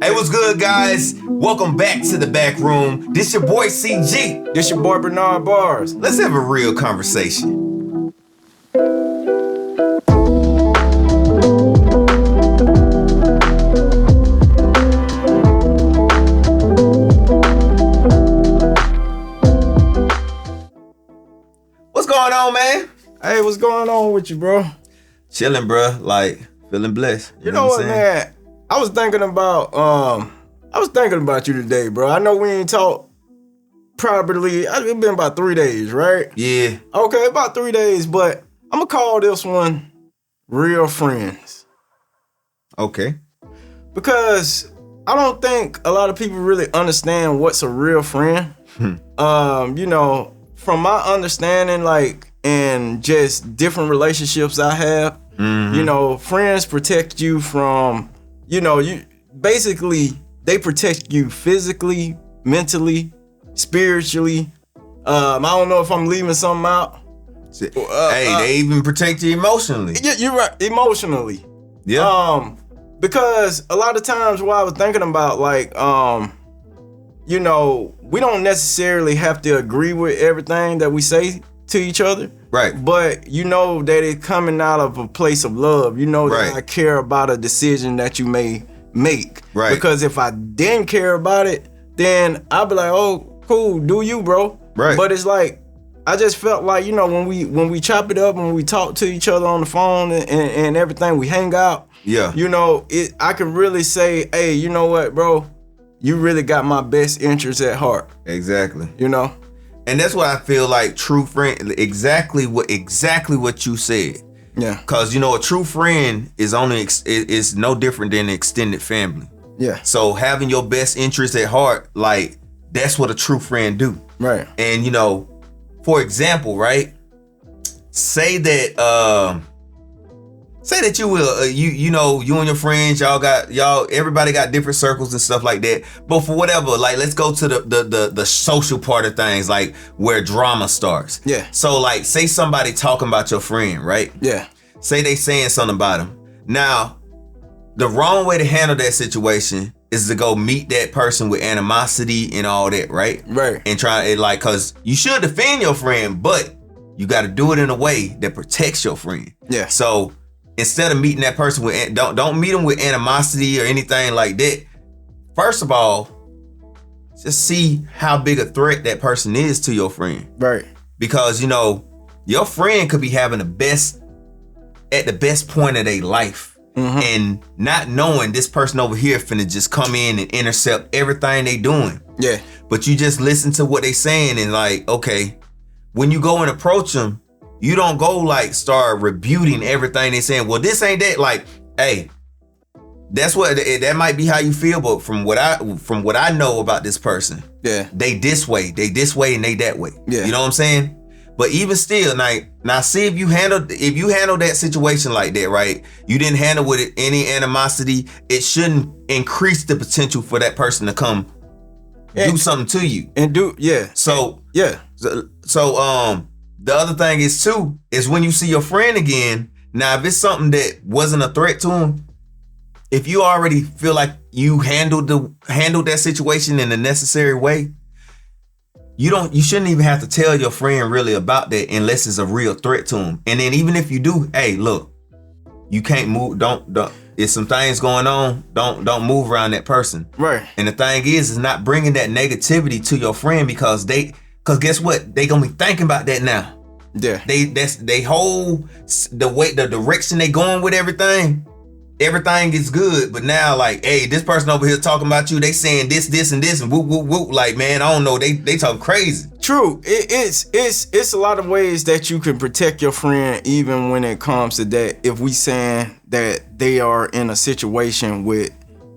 Hey, what's good, guys? Welcome back to the Backroom. This your boy CG. This your boy Bernard Bars. Let's have a real conversation. What's going on, man? Hey, what's going on with you, bro? Chilling, bro. Like, feeling blessed. You know what, man? I was thinking about you today, bro. I know we ain't talked probably, it's been about 3 days, right? Yeah. Okay, about 3 days, but I'm gonna call this one Real Friends. Okay. Because I don't think a lot of people really understand what's a real friend. You know, from my understanding, like, and just different relationships I have, you know, friends protect you from, you know, they protect you physically, mentally, spiritually. I don't know if I'm leaving something out. They even protect you emotionally. Yeah, you're right. Emotionally. Yeah. Because a lot of times what I was thinking about, like, you know, we don't necessarily have to agree with everything that we say to each other. Right. But you know that it's coming out of a place of love. You know that Right. I care about a decision that you may make. Right. Because if I didn't care about it, then I'd be like, oh, cool, do you, bro? Right. But it's like, I just felt like, you know, when we chop it up and we talk to each other on the phone and everything, we hang out. Yeah. You know, I can really say, hey, you know what, bro? You really got my best interests at heart. Exactly. You know? And that's why I feel like true friend, exactly what you said. Yeah. Cause you know, a true friend is is no different than an extended family. Yeah. So having your best interests at heart, like, that's what a true friend do. Right. And you know, for example, right? Say that you will, you know, you and your friends, everybody got different circles and stuff like that. But for whatever, like, let's go to the social part of things, like where drama starts. Yeah. So like, say somebody talking about your friend, right? Yeah. Say they saying something about him. Now, the wrong way to handle that situation is to go meet that person with animosity and all that, right? Right. And try it, like, cause you should defend your friend, but you got to do it in a way that protects your friend. Yeah. So instead of meeting that person with, don't meet them with animosity or anything like that. First of all, just see how big a threat that person is to your friend. Right. Because, you know, your friend could be having at the best point of their life. Mm-hmm. And not knowing this person over here finna just come in and intercept everything they doing. Yeah. But you just listen to what they saying and like, okay, when you go and approach them, you don't go like start rebuting everything they saying. Well, this ain't that. Like, hey, that might be how you feel, but from what I know about this person, yeah, they this way, and they that way. Yeah. You know what I'm saying? But even still, now see if you handle that situation like that, right? You didn't handle with any animosity. It shouldn't increase the potential for that person to come do something to you. So the other thing is too, is when you see your friend again, now if it's something that wasn't a threat to him, if you already feel like you handled that situation in the necessary way, you shouldn't even have to tell your friend really about that unless it's a real threat to him. And then even if you do, hey, look, you can't move, don't if some things going on, don't move around that person. Right. And the thing is not bringing that negativity to your friend because guess what? They gonna be thinking about that now. Yeah. They hold the direction they going with everything. Everything is good, but now like, hey, this person over here talking about you, they saying this, and this, and whoop, whoop, whoop. Like, man, I don't know, they talk crazy. True. It's a lot of ways that you can protect your friend, even when it comes to that. If we saying that they are in a situation with,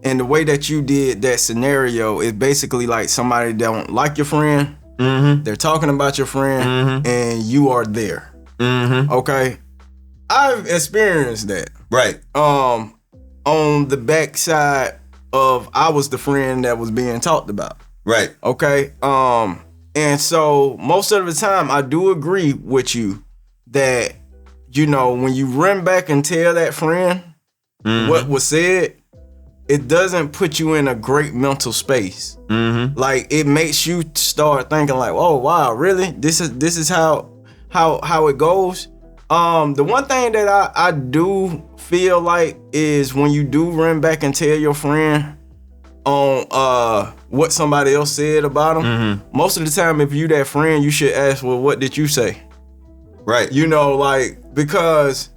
and the way that you did that scenario is basically like somebody don't like your friend. Mm-hmm. They're talking about your friend, mm-hmm. and you are there. Mm-hmm. Okay. I've experienced that. Right. On the backside of I was the friend that was being talked about. Right. Okay. And so most of the time I do agree with you that, you know, when you run back and tell that friend mm-hmm. what was said, it doesn't put you in a great mental space. Mm-hmm. Like it makes you start thinking like, oh wow, really? This is how it goes. The one thing that I do feel like is when you do run back and tell your friend on what somebody else said about them, most of the time if you that friend, you should ask, well, what did you say? Right. You know, like, because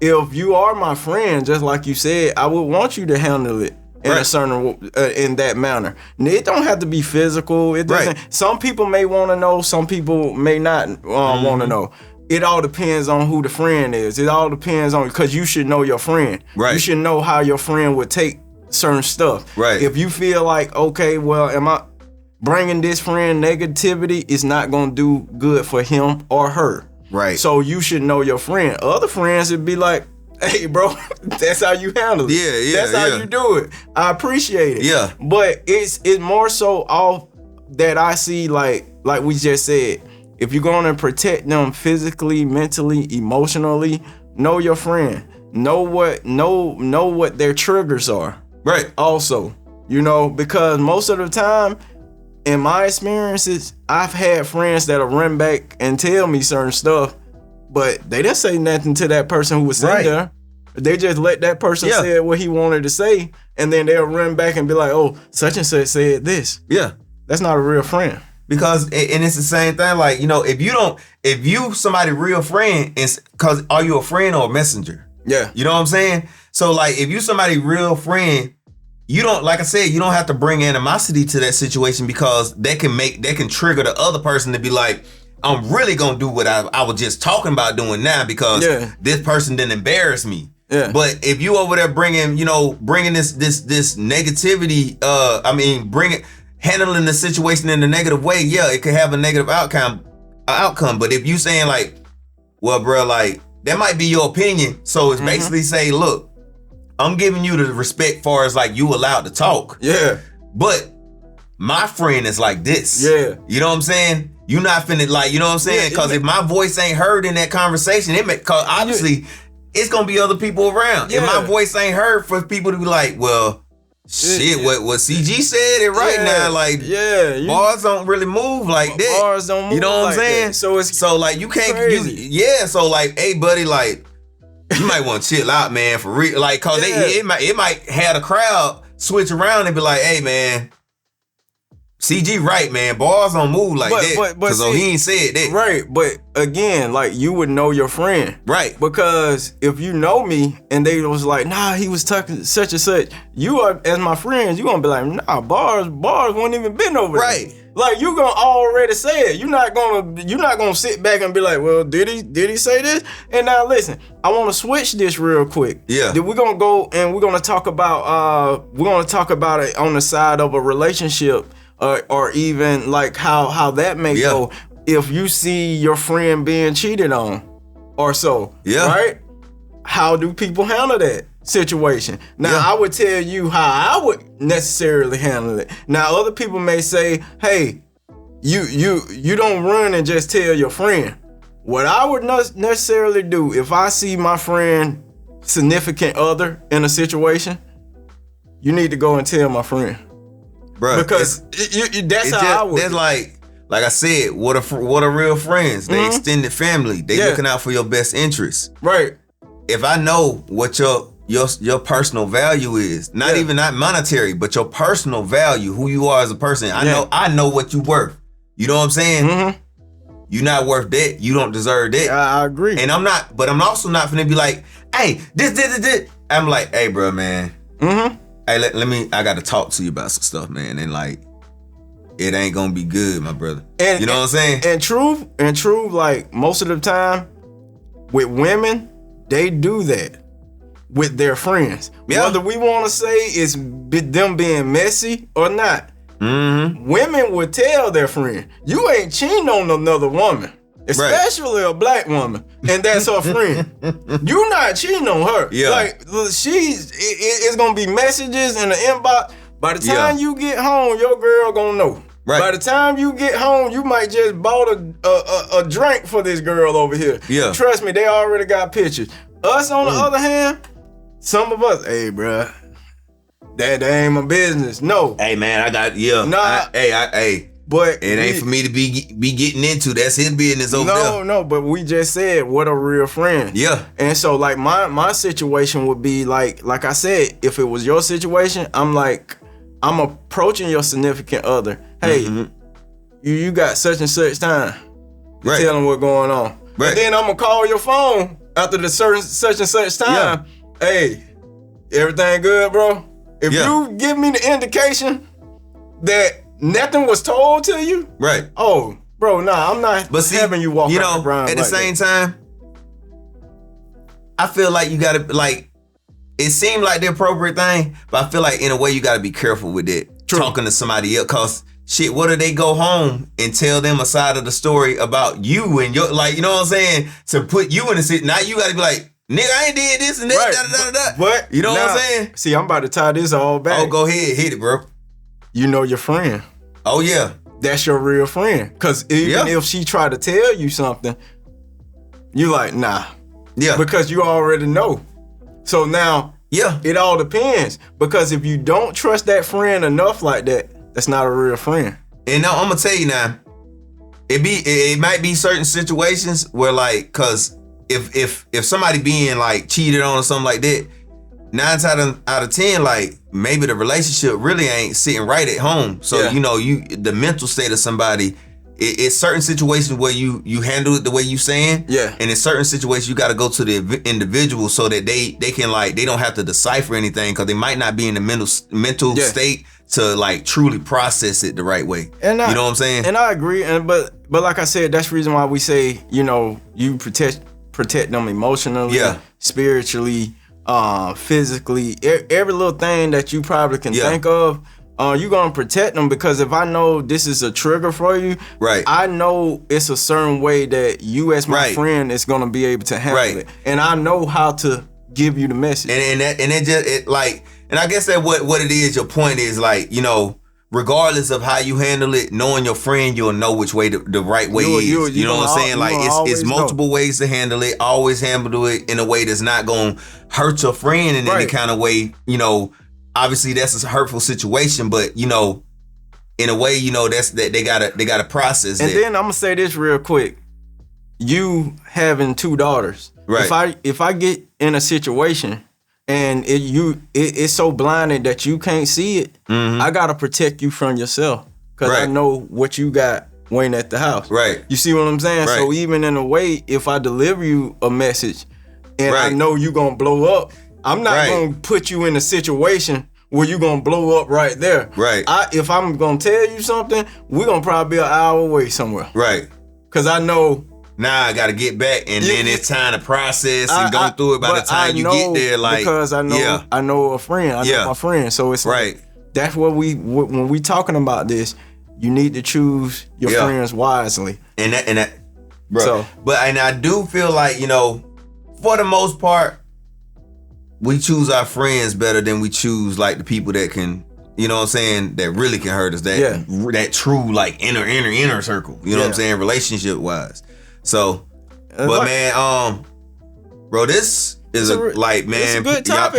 if you are my friend, just like you said, I would want you to handle it in a certain in that manner. It don't have to be physical. It doesn't. Right. Some people may want to know. Some people may not want to know. It all depends on who the friend is. It all depends on, because you should know your friend. Right. You should know how your friend would take certain stuff. Right. If you feel like, okay, well, am I bringing this friend negativity? It's not gonna do good for him or her. Right. So you should know your friend. Other friends would be like, hey, bro, that's how you handle it. Yeah. That's how you do it. I appreciate it. Yeah. But it's more so off that I see, like we just said, if you're going to protect them physically, mentally, emotionally, know your friend. Know what their triggers are. Right. Also, because most of the time, in my experiences, I've had friends that'll run back and tell me certain stuff, but they didn't say nothing to that person who was sitting there. They just let that person say what he wanted to say, and then they'll run back and be like, oh, such and such said this. Yeah. That's not a real friend. Because, and it's the same thing, like, if you somebody real friend, because are you a friend or a messenger? Yeah. You know what I'm saying? So, like, if you somebody real friend, you don't, like I said, you don't have to bring animosity to that situation, because that can trigger the other person to be like, I'm really gonna do what I was just talking about doing now, because this person didn't embarrass me. Yeah. But if you over there bringing this negativity, handling the situation in a negative way, it could have a negative outcome. But if you saying like, well, bro, like, that might be your opinion, so it's basically say, look, I'm giving you the respect far as like you allowed to talk. Yeah. But my friend is like this. Yeah. You know what I'm saying? You not finna, like, you know what I'm saying? Because if my voice ain't heard in that conversation, cause obviously it's gonna be other people around. Yeah. If my voice ain't heard, for people to be like, well, shit, what CG said it right now. Like, bars don't really move like that. Bars don't move. You know what I'm saying? That. So like you can't. So like, hey, buddy, like, you might want to chill out, man, for real. Like, cause it might have the crowd switch around and be like, hey, man, CG right, man. Bars don't move like that. But he ain't said that. Right. But again, like, you would know your friend. Right. Because if you know me and they was like, nah, he was talking such and such, you are, as my friends, you gonna be like, nah, bars won't even been over there. Right. Like, you gonna already say it. You're not gonna sit back and be like, well, did he say this? And now listen, I want to switch this real quick. Yeah. Then we're gonna go and we're gonna talk about it on the side of a relationship. Or even like how that may go if you see your friend being cheated on or so. Yeah. Right? How do people handle that situation? Now, I would tell you how I would necessarily handle it. Now, other people may say, hey, you don't run and just tell your friend. What I would not necessarily do if I see my friend significant other in a situation, you need to go and tell my friend. Bruh, because that's how I would. That's like I said, what are real friends? They extended family. They looking out for your best interests. Right. If I know what your personal value is, not monetary, but your personal value, who you are as a person. I know what you worth. You know what I'm saying? Mm-hmm. You're not worth that. You don't deserve that. I agree. And I'm also not finna be like, hey, this. I'm like, hey, bro, man. Mm-hmm. Hey, I got to talk to you about some stuff, man. And like, it ain't going to be good, my brother. And, you know what I'm saying? And true, like most of the time with women, they do that with their friends. Yeah. Whether we want to say it's them being messy or not. Mm-hmm. Women would tell their friend, you ain't cheating on another woman. Especially a black woman, and that's her friend. You're not cheating on her. Yeah. Like, it's gonna be messages in the inbox. By the time you get home, your girl gonna know. Right. By the time you get home, you might just bought a drink for this girl over here. Yeah. Trust me, they already got pictures. Us on the other hand, some of us, hey, bruh, that ain't my business. No. Hey man, I got Nah. Hey. But it ain't for me to be getting into. That's his business over there. No, but we just said what a real friend. Yeah. And so like my situation would be like I said, if it was your situation, I'm approaching your significant other. Hey, you got such and such time. Right. Tell them what's going on. Right. And then I'm gonna call your phone after the such and such time. Yeah. Hey, everything good, bro? If you give me the indication that nothing was told to you, right? Oh, bro, nah, I'm not having you walk around. At the same time, I feel like you gotta it seemed like the appropriate thing, but I feel like in a way you gotta be careful with it. True. Talking to somebody else, cause shit, what if they go home and tell them a side of the story about you and your, like, you know what I'm saying? To put you in a situation, now you gotta be like, nigga, I ain't did this and that, right. But you know what I'm saying? See, I'm about to tie this all back. Oh, go ahead, hit it, bro. You know your friend. Oh yeah. That's your real friend. Cause even if she try to tell you something, you like, nah. Yeah. Because you already know. So now, it all depends. Because if you don't trust that friend enough like that, that's not a real friend. And now I'm gonna tell you now, it might be certain situations where like, cause if somebody being like cheated on or something like that, 9 out of 10, like maybe the relationship really ain't sitting right at home. So you know, the mental state of somebody, it's certain situations where you handle it the way you saying. Yeah. And in certain situations you got to go to the individual so that they can like, they don't have to decipher anything, because they might not be in the mental state to like truly process it the right way. And you know what I'm saying? And I agree. And but like I said, that's the reason why we say, you know, you protect them emotionally, spiritually, physically, every little thing that you probably can think of. You're gonna protect them, because if I know this is a trigger for you, right, I know it's a certain way that you as my friend is gonna be able to handle it, and I know how to give you the message. And I guess that what it is. Your point is like, you know, regardless of how you handle it, knowing your friend, you'll know which way the right way is. You know what I'm saying? Like it's multiple ways to handle it. Always handle it in a way that's not gonna hurt your friend in any kind of way. You know. Obviously that's a hurtful situation, but you know, in a way, you know, that's that they gotta process it. And then I'm gonna say this real quick. You having 2 daughters. Right. If I get in a situation and it's so blinded that you can't see it, I gotta protect you from yourself. Cause I know what you got waiting at the house. Right. You see what I'm saying? Right. So even in a way, if I deliver you a message and I know you gonna blow up, I'm not gonna put you in a situation where you're gonna blow up right there. Right. If I'm gonna tell you something, we're gonna probably be an hour away somewhere. Right. Cause I know now I gotta get back, and then it's time to process and go through it by the time you get there. Like, because I know a friend. I know my friend. So it's like, that's what when we talking about this, you need to choose your friends wisely. And that bro. So, and I do feel like, you know, for the most part, we choose our friends better than we choose like the people that can, you know what I'm saying, that really can hurt us. That true like inner circle. You know what I'm saying, relationship wise. So, but man, bro, this is a good topic,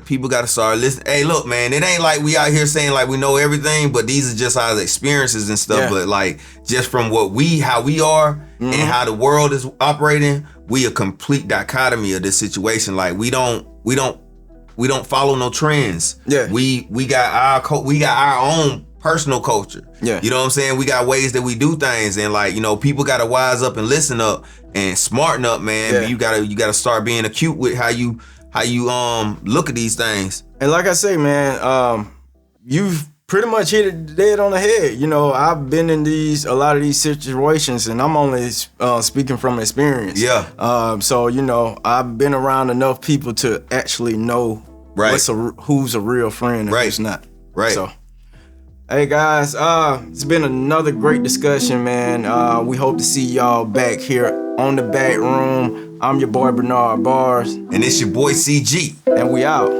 people gotta start listening. Hey, look, man, it ain't like we out here saying like we know everything, but these are just our experiences and stuff. But like just from how we are and how the world is operating, we a complete dichotomy of this situation. Like we don't follow no trends. Yeah. We got our own personal culture. Yeah. You know what I'm saying? We got ways that we do things, and like, you know, people gotta wise up and listen up and smarten up, man. Yeah. You gotta start being acute with how you look at these things. And like I say, man, you've pretty much hit it dead on the head. You know, I've been in a lot of these situations, and I'm only speaking from experience. Yeah. So, you know, I've been around enough people to actually know who's a real friend and who's not. Right. So, hey guys, it's been another great discussion, man. We hope to see y'all back here on the Backroom. I'm your boy Bernard Bars. And it's your boy CG. And we out.